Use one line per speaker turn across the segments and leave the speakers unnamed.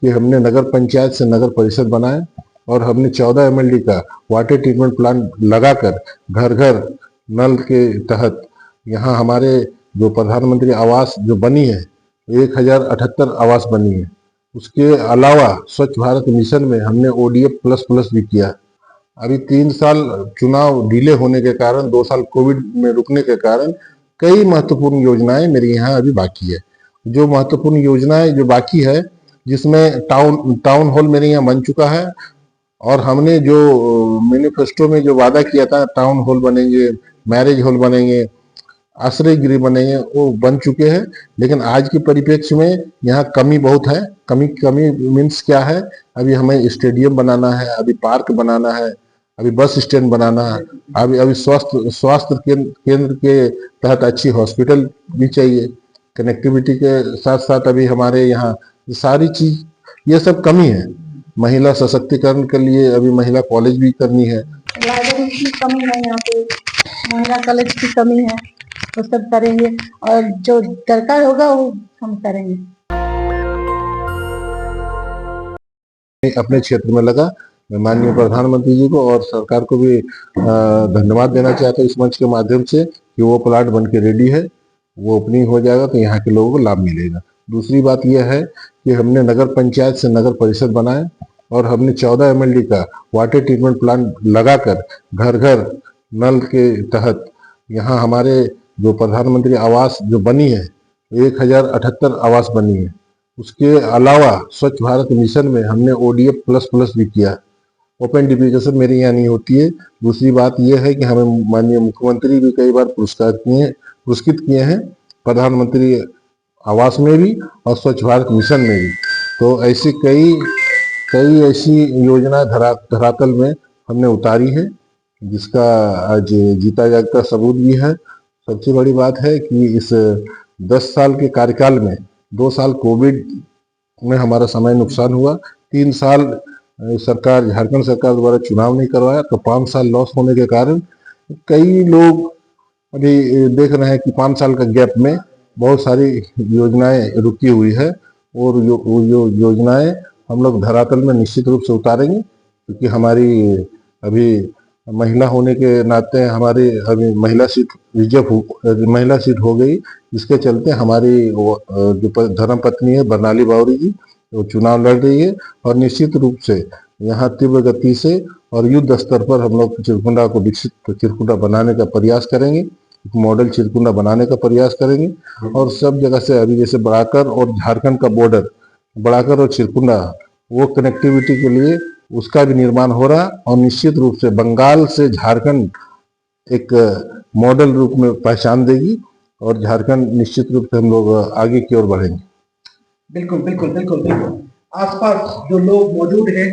कि हमने नगर पंचायत से नगर परिषद बनाया और हमने 14 एमएलडी का वाटर ट्रीटमेंट प्लांट लगाकर घर घर नल के तहत यहाँ हमारे जो प्रधानमंत्री आवास जो बनी है 1078 आवास बनी है। उसके अलावा स्वच्छ भारत मिशन में हमने ओडीएफ प्लस प्लस भी किया। अभी 3 साल चुनाव डिले होने के कारण, 2 साल कोविड में रुकने के कारण कई महत्वपूर्ण योजनाएं मेरे यहाँ अभी बाकी है। जो महत्वपूर्ण योजनाएं जो बाकी है, जिसमें टाउन हॉल मेरे यहाँ बन चुका है और हमने जो मैनिफेस्टो में जो वादा किया था, टाउन हॉल बनेंगे, मैरिज हॉल बनेंगे, आश्रय गृह बनेंगे, वो बन चुके हैं। लेकिन आज के परिप्रेक्ष्य में यहाँ कमी बहुत है। कमी मीन्स क्या है, अभी हमें स्टेडियम बनाना है, अभी पार्क बनाना है, अभी बस स्टैंड बनाना है, अभी स्वास्थ्य केंद्र के तहत अच्छी हॉस्पिटल भी चाहिए। कनेक्टिविटी के साथ साथ अभी हमारे यहाँ सारी चीज, ये सब कमी है। महिला सशक्तिकरण के लिए अभी महिला कॉलेज भी करनी है।
लाइब्रेरी की कमी है, यहाँ पे महिला कॉलेज की कमी है, वो सब करेंगे और जो दरकार होगा वो हम करेंगे।
अपने क्षेत्र में लगा, मैं माननीय प्रधानमंत्री जी को और सरकार को भी धन्यवाद देना चाहता हूँ इस मंच के माध्यम से कि वो प्लाट बन के रेडी है, वो ओपनिंग हो जाएगा तो यहाँ के लोगों को लाभ मिलेगा। दूसरी बात यह है कि हमने नगर पंचायत से नगर परिषद बनाया और हमने 14 एमएलडी का वाटर ट्रीटमेंट प्लांट लगाकर घर घर नल के तहत यहाँ हमारे जो प्रधानमंत्री आवास जो बनी है 1078 आवास बनी है। उसके अलावा स्वच्छ भारत मिशन में हमने ओडीएफ प्लस प्लस भी किया। ओपन डिफिकेशन मेरे यहाँ नहीं होती है। दूसरी बात यह है कि हमें माननीय मुख्यमंत्री भी कई बार पुरस्कृत किए हैं, प्रधानमंत्री आवास में भी और स्वच्छ भारत मिशन में भी। तो ऐसी कई ऐसी योजना धरातल में हमने उतारी है, जिसका आज जीता जागता सबूत भी है। सबसे बड़ी बात है कि इस 10 साल के कार्यकाल में 2 साल कोविड में हमारा समय नुकसान हुआ, 3 साल झारखंड सरकार द्वारा चुनाव नहीं करवाया, तो 5 साल लॉस होने के कारण कई लोग अभी देख रहे हैं कि 5 साल का गैप में बहुत सारी योजनाएं रुकी हुई है और जो योजनाएं हम लोग धरातल में निश्चित रूप से उतारेंगे, क्योंकि हमारी अभी महिला होने के नाते हमारी अभी महिला सीट हो गई, जिसके चलते हमारी जो धर्मपत्नी है बरनाली बावरी जी, वो चुनाव लड़ रही है और निश्चित रूप से यहाँ तीव्र गति से और युद्ध स्तर पर हम लोग चिरकुंडा को विकसित चिरकुंडा बनाने का प्रयास करेंगे, एक मॉडल चिरकुंडा बनाने का प्रयास करेंगे। और सब जगह से अभी जैसे बड़ाकर और झारखंड का बॉर्डर, बड़ाकर और चिरकुंडा, वो कनेक्टिविटी के लिए उसका भी निर्माण हो रहा और निश्चित रूप से बंगाल से झारखंड एक मॉडल रूप में पहचान देगी और झारखंड निश्चित रूप से हम लोग आगे की ओर बढ़ेंगे।
बिल्कुल बिल्कुल बिल्कुल बिल्कुल। आसपास जो लोग मौजूद हैं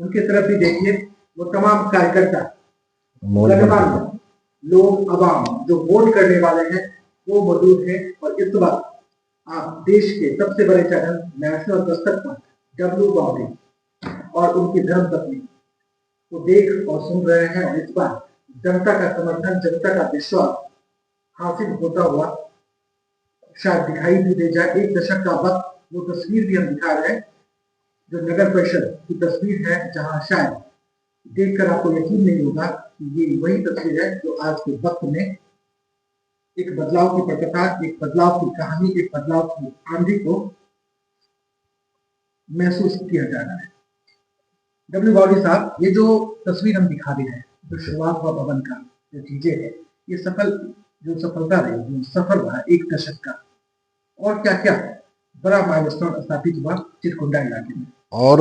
उनकी तरफ भी देखिए, वो तमाम कार्यकर्ता, लोग, अवाम जो वोट करने वाले हैं वो मौजूद हैं। और इस वक्त आप देश के सबसे बड़े चैनल नेशनल दस्तक पर डब्ल्यू बावरी और उनकी धर्मपत्नी को देख और सुन रहे हैं। और इस बार जनता का समर्थन, जनता का विश्वास हासिल होता हुआ शायद दिखाई भी दे जाए। 1 दशक का वक्त, वो तस्वीर भी हम दिखा रहे हैं जो नगर परिषद की तस्वीर है, जहां शायद देखकर आपको यकीन नहीं होगा कि ये वही तस्वीर है जो आज के वक्त में एक बदलाव की प्रकथा, एक बदलाव की कहानी, एक बदलाव की आंधी को महसूस किया जा रहा है। डब्ल्यू बावरी साहब, ये जो तस्वीर हम दिखा रहे हैं, जो शुरुआत हुआ भवन का, जो चीजें है, ये सफलता रही, जो सफल रहा 1 दशक का, और क्या क्या बड़ा माइलस्टोन स्थापित हुआ चिरकुंडा इलाके में।
और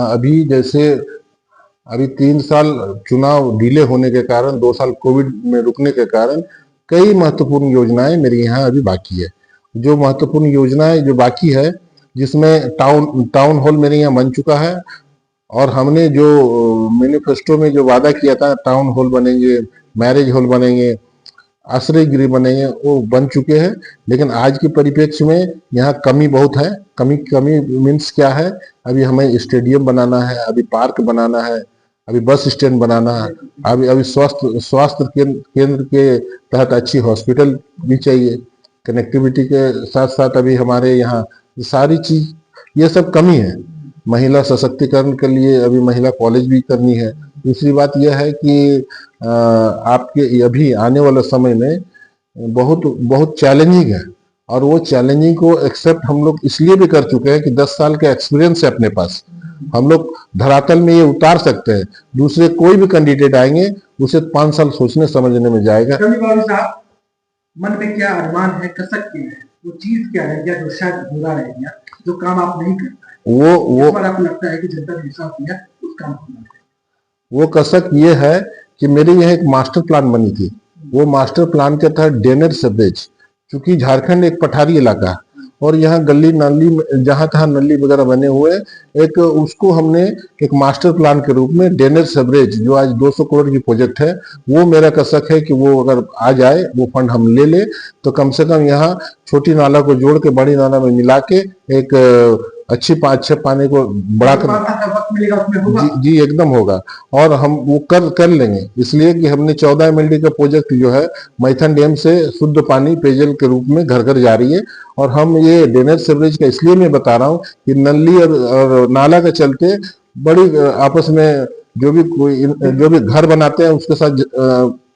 अभी जैसे अभी 3 साल चुनाव डिले होने के कारण, 2 साल कोविड में रुकने के कारण कई महत्वपूर्ण योजनाएं मेरे यहाँ अभी बाकी है। जो महत्वपूर्ण योजनाएं जो बाकी है, जिसमें टाउन हॉल मेरे यहाँ बन चुका है और हमने जो मैनिफेस्टो में जो वादा किया था, टाउन हॉल बनेंगे, मैरिज हॉल बनेंगे, आश्रय गृह बनेंगे, वो बन चुके हैं। लेकिन आज के परिप्रेक्ष्य में यहाँ कमी बहुत है। कमी मीन्स क्या है, अभी हमें स्टेडियम बनाना है, अभी पार्क बनाना है, अभी बस स्टैंड बनाना है, अभी स्वास्थ्य केंद्र के तहत अच्छी हॉस्पिटल भी चाहिए। कनेक्टिविटी के साथ साथ अभी हमारे यहाँ सारी चीज, ये सब कमी है। महिला सशक्तिकरण के लिए अभी महिला कॉलेज भी करनी है। दूसरी बात यह है कि आपके अभी आने वाले समय में बहुत बहुत चैलेंजिंग है, और वो चैलेंजिंग को एक्सेप्ट हम लोग इसलिए भी कर चुके हैं कि 10 साल का एक्सपीरियंस है अपने पास। हम लोग धरातल में ये उतार सकते हैं। दूसरे कोई भी कैंडिडेट आएंगे उसे 5 साल सोचने समझने में जाएगा।
कभी बाबू साहब मन में क्या अरमान है, कसक क्या है, वो चीज क्या है, या जो शायद अधूरा रह गया, जो काम आप नहीं कर पाए,
वो
इस पर आपको लगता है कि जनता ने विश्वास किया उस काम को पूरा करें?
वो कसक ये है कि मेरे यहाँ एक मास्टर प्लान बनी थी। वो मास्टर प्लान के तहत ड्रेनेज सीवरेज, चूंकि झारखंड एक पठारी इलाका है और यहाँ गली नाली जहां तहां नली वगैरह बने हुए हैं, एक उसको हमने एक मास्टर प्लान के रूप में ड्रेनेज सीवरेज, जो आज 200 करोड़ की प्रोजेक्ट है, वो मेरा कसक है कि वो अगर आ जाए, वो फंड हम ले ले, तो कम से कम यहाँ छोटी नाला को जोड़ के बड़ी नाला में मिला के एक अच्छे पानी को बड़ा कर
वक्त मिलेगा उसमें होगा।
जी एकदम होगा। और हम वो कर लेंगे, इसलिए कि हमने 14 MLD का प्रोजेक्ट जो है मैथन डैम से शुद्ध पानी पेयजल के रूप में घर घर जा रही है। और हम ये ड्रेनेज सीवरेज का इसलिए मैं बता रहा हूँ कि नली और नाला के चलते बड़ी आपस में जो भी घर बनाते हैं उसके साथ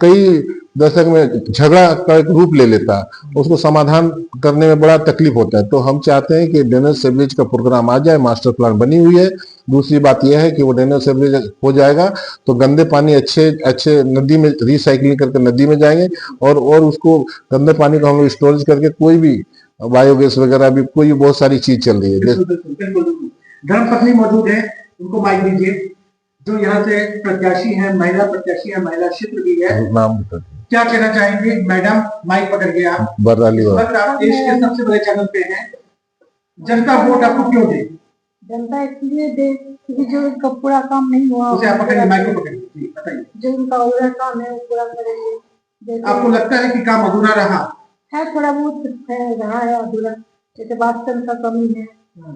कई दशक में झगड़ा का एक रूप ले लेता है, उसको समाधान करने में बड़ा तकलीफ होता है। तो हम चाहते हैं कि ड्रेनेज सीवरेज का प्रोग्राम आ जाए, मास्टर प्लान बनी हुई है। दूसरी बात यह है कि वो ड्रेनेज सीवरेज हो जाएगा तो गंदे पानी अच्छे नदी में रिसाइकलिंग करके नदी में जाएंगे, और उसको गंदे पानी को हम लोग स्टोरेज करके कोई भी बायोगैस वगैरह भी कोई बहुत सारी चीज चल रही है।
धर्मपत्नी मौजूद है, उनको माइक दीजिए, जो यहाँ से प्रत्याशी है, महिला प्रत्याशी है, महिला क्षेत्र भी है।
नाम बताइए।
क्या कहना चाहेंगे मैडम? माइक पकड़ के आप।
बरराली
इस वक्त आप देश के सबसे बड़े चैनल पे हैं, जनता वोट आपको क्यों दे?
जनता इसलिए दे क्योंकि जो उनका पूरा काम नहीं हुआ,
उसे आप पकड़िए, माइक को पकड़िए, जी बताइए।
जो उनका पूरा काम है वो पूरा करेंगे। जैसे
आपको लगता है कि काम अधूरा रहा
है, थोड़ा बहुत है, रहा है अधूरा, जैसे बाथरूम का कमी है,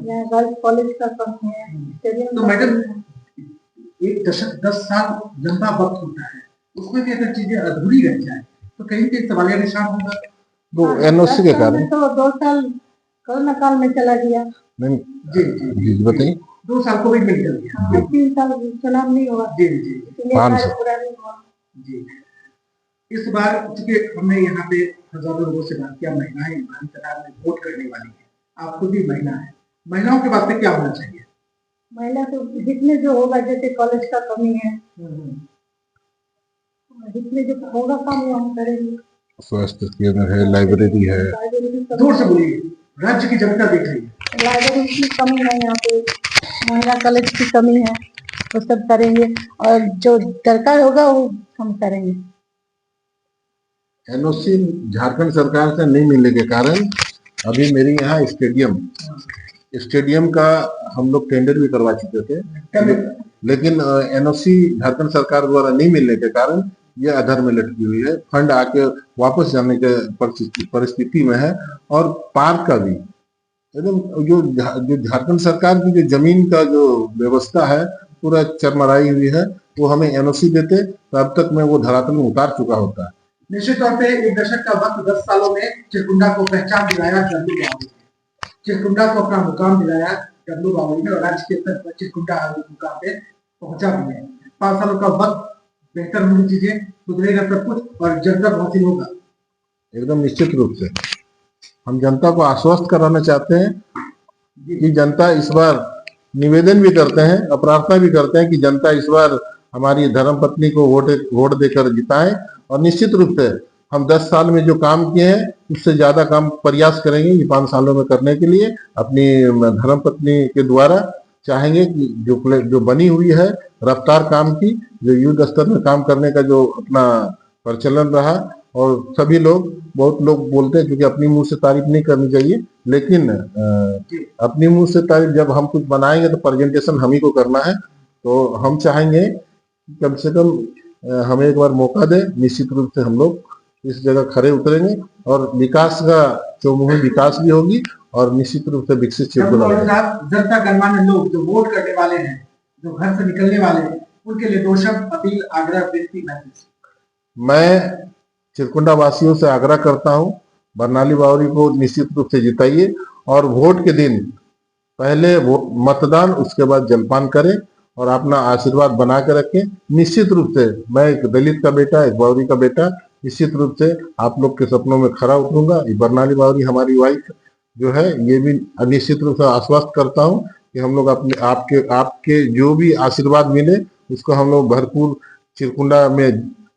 या गर्ल्स कॉलेज का कमी है, स्टेडियम
तो
का
मैडम,
कमी है।
एक दशक 10 साल लंबा वक्त होता है, उसमें भी अगर चीजें अधूरी रह जाए तो कहीं पे सवालिया निशान होगा।
वो एनओसी के कारण
तो 2 साल कोरोना काल में चला गया।
नहीं
जी जी
जी बताइए।
2 साल कोविड में निकल गया।
3 साल चुनाव नहीं हुआ,
जी जी
इसलिए
5
कार्य पूरा नहीं हुआ।
जी। इस बार चूंकि हमने यहाँ पे हजारों लोगों से बात किया, महिलाएं भारी तादाद में वोट करने वाली है, आप खुद भी महिला है, महिलाओं के वास्ते क्या होना चाहिए?
महिला तो जितने जो होगा, जैसे कॉलेज का कमी है, जितने जो होगा काम वो हम करेंगे।
स्वास्थ्य केंद्र है, लाइब्रेरी है।
जोर से बोलिए, राज्य की जनता देख रही है।
लाइब्रेरी की कमी है, यहाँ पे महिला कॉलेज की कमी है, वो सब करेंगे, और जो दरकार होगा वो हम करेंगे।
एनओसी झारखंड सरकार से नहीं मिलने के कारण अभी मेरे यहाँ स्टेडियम का हम लोग टेंडर भी करवा चुके थे, लेकिन एनओसी झारखंड सरकार द्वारा नहीं मिलने के कारण ये अधर में लटकी हुई है। फंड आके वापस जाने के परिस्थिति में है। और पार्क का भी एकदम जो झारखंड सरकार की जो जमीन का जो व्यवस्था है पूरा चरमराई हुई है। वो हमें एनओसी देते तो अब तक मैं वो धरातल में उतार चुका होता।
निश्चित तौर पे एक दशक का वक्त 10 सालों में चिरकुंडा को पहचान दिलाया डब्लू बावली ने, चिरकुंडा को अपना मुकाम दिलाया डब्लू बावली ने, और राज्य के स्तर पर चिरकुंडा मुकाम पे पहुंचा भी है। 5 सालों का वक्त, बेहतर होनी चीजें, सुधरेगा सब कुछ और जनता को हासिल होगा।
एकदम निश्चित रूप से हम जनता को आश्वस्त कराना चाहते हैं कि जनता इस बार निवेदन भी करते हैं और प्रार्थना भी करते हैं कि जनता इस बार हमारी धर्मपत्नी को वोट देकर जिताएं। और निश्चित रूप से हम 10 साल में जो काम किए हैं उससे ज्यादा काम प्रयास करेंगे ये 5 सालों में करने के लिए। अपनी धर्मपत्नी के द्वारा चाहेंगे कि जो बनी हुई है रफ्तार काम की, जो युद्ध स्तर में काम करने का जो अपना प्रचलन रहा, और सभी लोग बहुत लोग बोलते हैं क्योंकि अपनी मुंह से तारीफ नहीं करनी चाहिए, लेकिन अपनी मुंह से तारीफ जब हम कुछ बनाएंगे तो प्रेजेंटेशन हम ही को करना है। तो हम चाहेंगे कम से कम हमें एक बार मौका दे, निश्चित रूप से हम लोग इस जगह खड़े उतरेंगे और विकास का चौमुखी विकास भी होगी और निश्चित रूप से विकसित
जनता गणमान्य लोग जो वोट करने वाले हैं, जो घर से निकलने वाले हैं, उनके लिए 2 शब्द अपील, आग्रह, विनती, मैसेज।
मैं चिरकुंडा वासियों से आग्रह करता हूं, बरनाली बावरी को निश्चित रूप से जिताइए और वोट के दिन पहले वो मतदान, उसके बाद जलपान करें और अपना आशीर्वाद बना के रखें। निश्चित रूप से मैं एक दलित का बेटा, एक बावरी का बेटा, निश्चित रूप से आप लोग के सपनों में खरा उतरूंगा। ये बरनाली बावरी हमारी वाइफ जो है, ये भी निश्चित रूप से आश्वस्त करता हूँ कि हम लोग अपने आपके जो भी आशीर्वाद मिले उसको हम लोग भरपूर चिरकुंडा में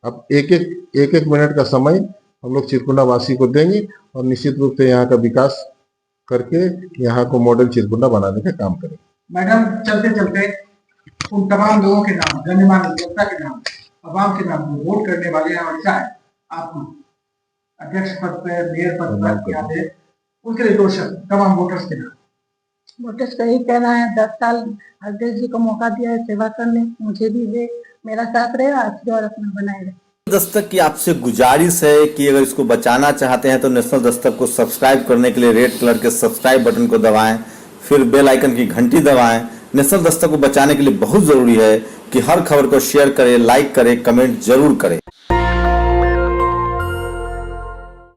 अब एक मिनट का समय हम लोग चिरकुंडा वासी को देंगे और निश्चित रूप से यहाँ का विकास करके यहाँ को मॉडल चिरकुंडा बनाने का काम करेंगे।
मैडम, चलते चलते उन तमाम लोगों के नाम, गणमान्य जनता के नाम, अवाम के नाम जो वोट करने वाले हैं और चाहे आपको अध्यक्ष पद पर, मेयर पद पर या फिर उनके लिए दो शब्द तमाम वोटर्स के नाम।
वोटर्स का यही कहना है, 10 साल अध्यक्ष जी को मौका दिया है सेवा करने, मुझे भी दे, मेरा साथ रहे, आशीर्वाद अपना बनाए रहे।
दस्तक की आपसे गुजारिश है कि अगर इसको बचाना चाहते हैं तो नेशनल दस्तक को सब्सक्राइब करने के लिए रेड कलर के सब्सक्राइब बटन को दबाएं, फिर बेल आइकन की घंटी दबाएं। नेशनल दस्तक को बचाने के लिए बहुत जरूरी है कि हर खबर को शेयर करें, लाइक करें, कमेंट जरूर करें।